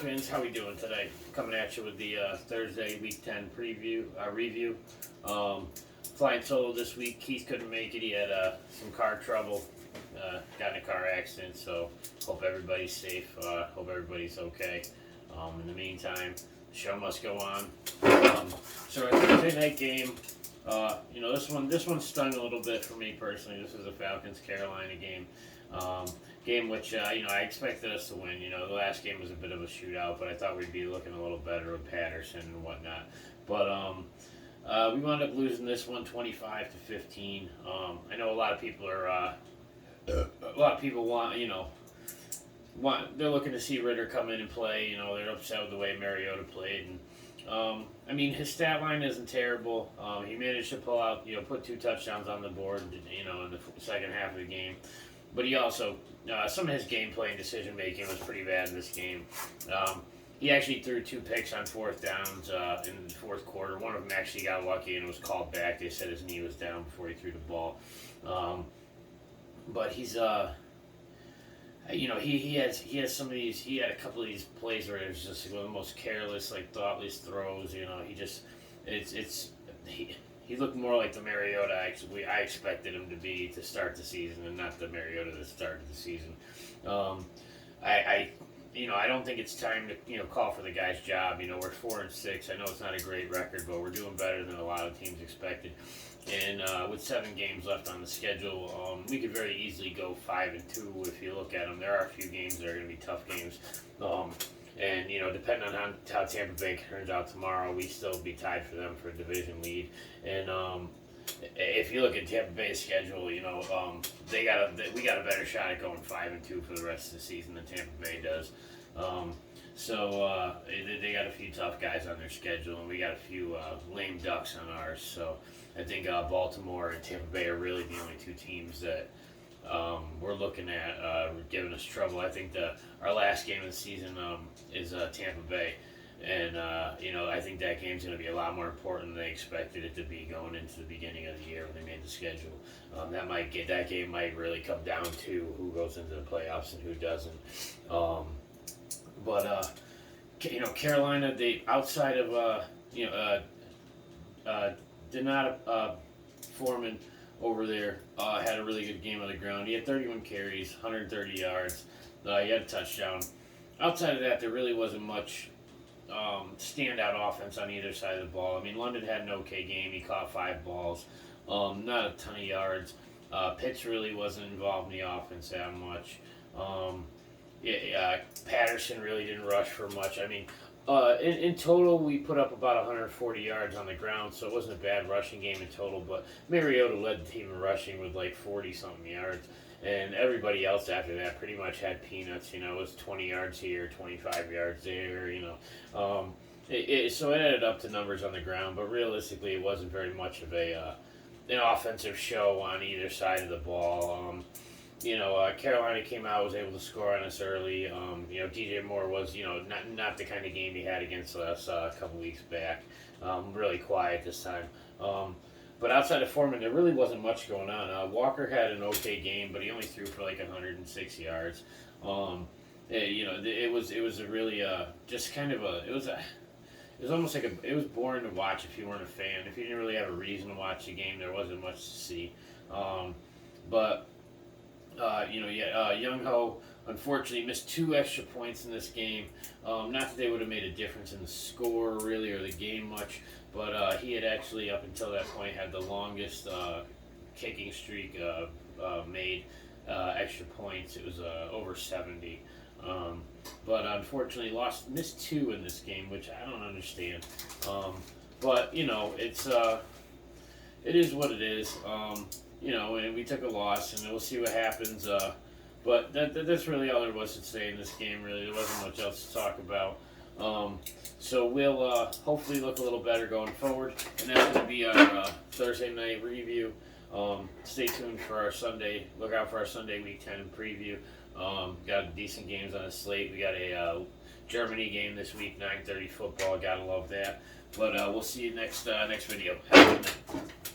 fans, how we doing today? Coming at you with the Thursday Week 10 review. Flying solo this week. Keith couldn't make it. He had some car trouble. Got in a car accident, so hope everybody's safe. Hope everybody's okay. In the meantime, the show must go on. So our Thursday night game. This one stung a little bit for me personally. This is a Falcons-Carolina game. Game which, I expected us to win. The last game was a bit of a shootout, but I thought we'd be looking a little better with Patterson and whatnot. But we wound up losing this one 25-15. I know a lot of people they're looking to see Ritter come in and play. They're upset with the way Mariota played. And his stat line isn't terrible. He managed to pull out, put 2 touchdowns on the board, in the second half of the game. But he also, some of his gameplay and decision making was pretty bad in this game. He actually threw 2 picks on 4th downs in the 4th quarter. One of them actually got lucky and was called back. They said his knee was down before he threw the ball. But he's, he has some of these. He had a couple of these plays where it was just one of the most careless, thoughtless throws. He looked more like the Mariota I expected him to be to start the season, and not the Mariota that started the season. I don't think it's time to call for the guy's job. We're 4-6. I know it's not a great record, but we're doing better than a lot of teams expected. And with 7 games left on the schedule, we could very easily go 5-2 if you look at them. There are a few games that are going to be tough games. And depending on how Tampa Bay turns out tomorrow, we still be tied for them for a division lead. And if you look at Tampa Bay's schedule, we got a better shot at going 5-2 for the rest of the season than Tampa Bay does. So they got a few tough guys on their schedule, and we got a few lame ducks on ours. So I think Baltimore and Tampa Bay are really the only 2 teams that we're looking at giving us trouble. I think our last game of the season is Tampa Bay, and I think that game's going to be a lot more important than they expected it to be going into the beginning of the year when they made the schedule. That game might really come down to who goes into the playoffs and who doesn't. Carolina, they outside of Donata Foreman over there had a really good game on the ground. He had 31 carries, 130 yards. He had a touchdown. Outside of that, there really wasn't much standout offense on either side of the ball. London had an okay game. He caught 5 balls, not a ton of yards. Pitts really wasn't involved in the offense that much. Patterson really didn't rush for much. In total, we put up about 140 yards on the ground, so it wasn't a bad rushing game in total, but Mariota led the team in rushing with 40-something yards, and everybody else after that pretty much had peanuts. It was 20 yards here, 25 yards there, so it added up to numbers on the ground, but realistically it wasn't very much of an offensive show on either side of the ball. Carolina came out, was able to score on us early. DJ Moore was, not the kind of game he had against us a couple weeks back. Really quiet this time. But outside of Foreman, there really wasn't much going on. Walker had an okay game, but he only threw for 106 yards. It was a really just kind of it was almost it was boring to watch if you weren't a fan. If you didn't really have a reason to watch the game, there wasn't much to see. Young Ho unfortunately missed 2 extra points in this game. Not that they would have made a difference in the score really or the game much, but he had actually up until that point had the longest kicking streak made extra points. It was over 70. But unfortunately missed 2 in this game, which I don't understand. But it is what it is. And we took a loss, and we'll see what happens. But that's really all there was to say in this game, really. There wasn't much else to talk about. So we'll hopefully look a little better going forward. And that's going to be our Thursday night review. Stay tuned for our Sunday. Look out for our Sunday Week 10 preview. Got decent games on the slate. We got a Germany game this week, 9:30 football. Gotta love that. But we'll see you next video. Have a good night.